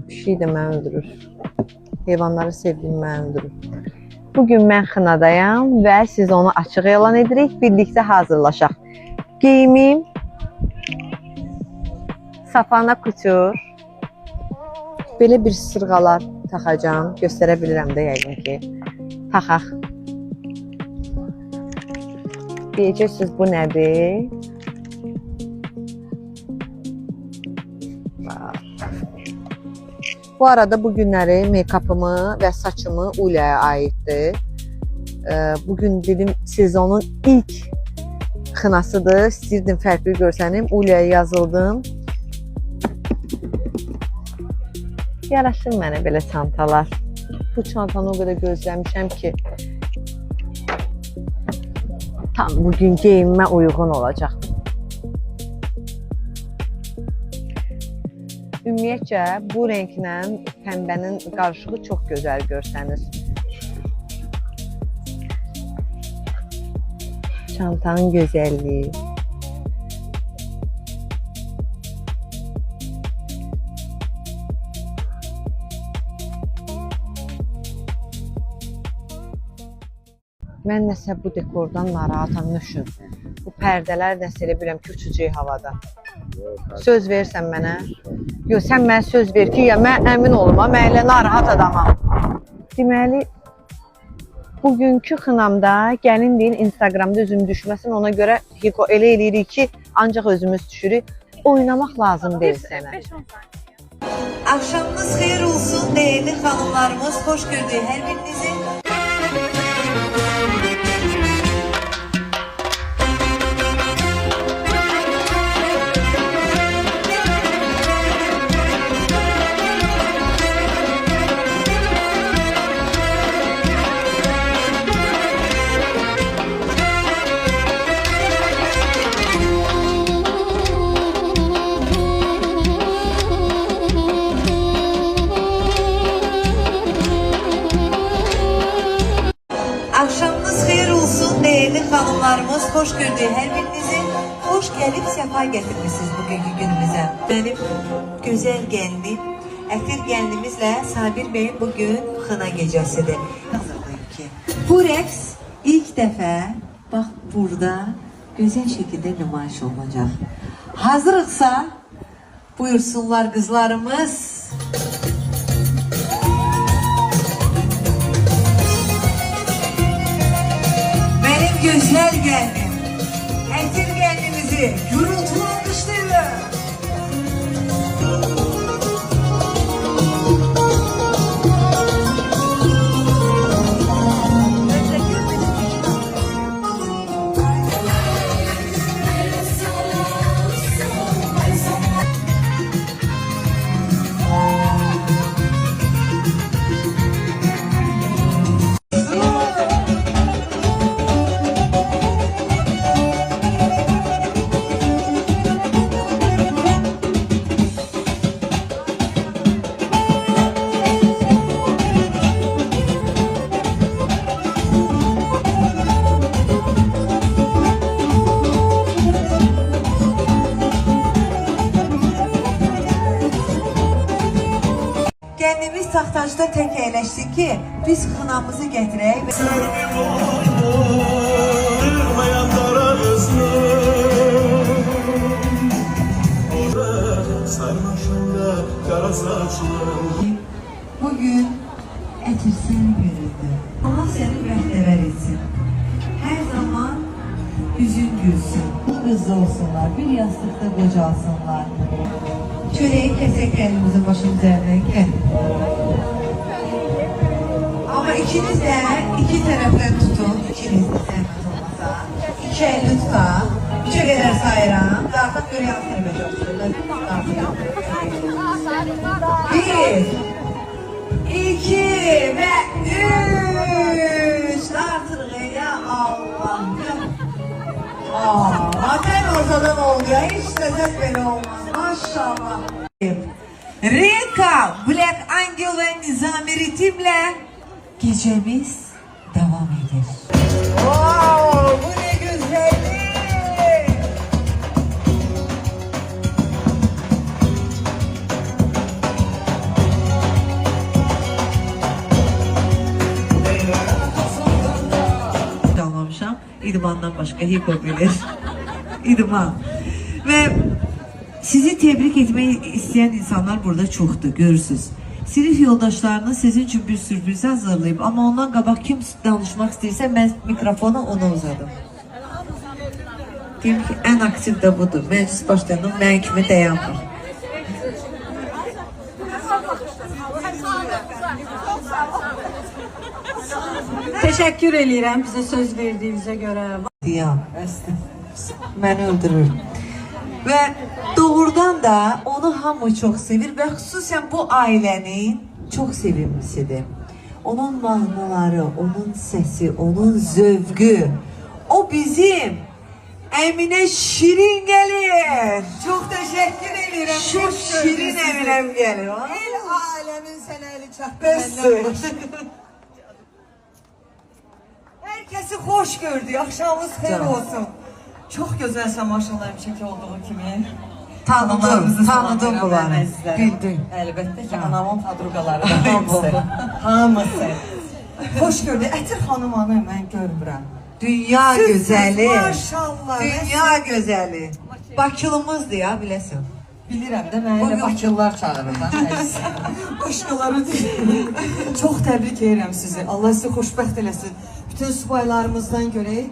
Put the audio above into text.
Pişik də məni öldürür. Heyvanları sevdiyim məni öldürür. Bugün mən xınadayam və siz onu açıq elan edirik. Birlikdə hazırlaşaq. Geyimim Safana Couture. Belə bir sırğalar taxacağım. Göstərə bilirəm də yəqin ki. Taxaq. Deyəcəksiniz bu nədir? Bu arada bu günləri make-up'ımı və saçımı Ulya'ya aiddir. Bugün dedim sezonun ilk xınasıdır. İstəyirdim fərqli görsənim. Ulya'ya yazıldım. Yaraşır mənə belə çantalar. Bu çantanı o qədər gözləmişəm ki tam bugün geyinmə uyğun olacaq. Ümumiyyətcə bu renklə pəmbənin qarışığı çox gözəl görsənir. Çantanın gözəlliyi. Mən nəsə bu dekordan narahatam, nüşün. Bu pərdələr nəsə elə biləm ki, uçucuq havada. Söz versən mənə. Yox, sən mənə söz ver ki, ya mən əmin olma, mən elə narahat adamam. Deməli, bugünkü xınamda gəlin deyin Instagramda üzüm düşməsin, ona görə elə eləyirik ki, ancaq özümüz düşürük. Oynamaq lazım deyil sənə. Akşamınız xeyir olsun değerli hanımlarımız, hoş gördük her birinizi. Akşamınız xeyir olsun değerli hanımlarımız, hoş gördük her birinizi. Hoş gelip sefa getirmişsiniz bugünkü günümüze. Benim güzel gəlinim, ətir gəlinimizlə Sabir Bey'in bugün xına gecəsidir. Hazırlayım ki, bu rəqs ilk dəfə bax burada gözəl şəkildə nümayiş olacaq. Hazırıqsa buyursunlar qızlarımız. Gözler geldim. Ətir gəlinimizi gürültülü alkışlayın. Kendimiz taxtacda tek əyləşdik ki, biz xınamızı gətirək və... Bugün ətir səni görüldü. Allah səni bəxtəvər etsin. Hər zaman üzün gülsün. Bu qızlı olsunlar, bir yastıqda qocalsınlar. Çöreği kesek elimizin başının üzerinden gel. Ama ikiniz de iki taraftan tutun. İkiniz de sevmez olmasa. İki elini tutar. Üçe kadar sayıram. Artık böyle yapsın be bir, iki ve üç. Artık ya Allah'ım. Zaten ortadan oluyor. Hiç de ses böyle olmaz. Maşallah. Reka, Black Angel ve Nizami ritimle gecemiz devam eder. Wow, bu ne güzellik. İdmandan başqa hipo bilir. İdman. Və sizi tebrik etmək istəyən insanlar burada çoxdur, görürsünüz. Sinif yoldaşlarınız sizin üçün bir sürpriz hazırlayıb, amma ondan qabaq kim danışmaq istəyirsə, mən mikrofonu ona uzadım. Deyim ki, ən aktiv də budur. Məclis başlayanım, mən kimi dayanmır. Teşekkür edirəm bizə söz verdiyinizə görə. Diyam. Məni öldürür. Və doğrudan da onu hamı çox sevir və xüsusən bu ailənin çox sevimlisidir. Onun mahnıları, onun səsi, onun zövqü. O bizim Əminə Şirin gəlir. Çok teşekkür ederim. Çok şirin Əminəm gəlir. El alemin sen eli çaktı. Bəs. Herkesi hoş gördü. Akşamınız hayır Canım. olsun. Çok güzel maşallah hemşeki olduğu kimi. Tanıdım bunları. Bildim. Bildim. Elbette ki anamın padrugaları da hamısı. Hamısı. Hoş gördü. Ətir xanım hanım mən görmürəm. Dünya Siz- gözəli. Maşallah. Dünya gözəli. Bakılımızdır ya, biləsən. Bilirəm də mənə elə bakıllar çağırırlar. Başqaları deyil. Çox təbrik edirəm sizi. Allah sizi xoşbəxt eləsin. Bütün subaylarımızdan görək.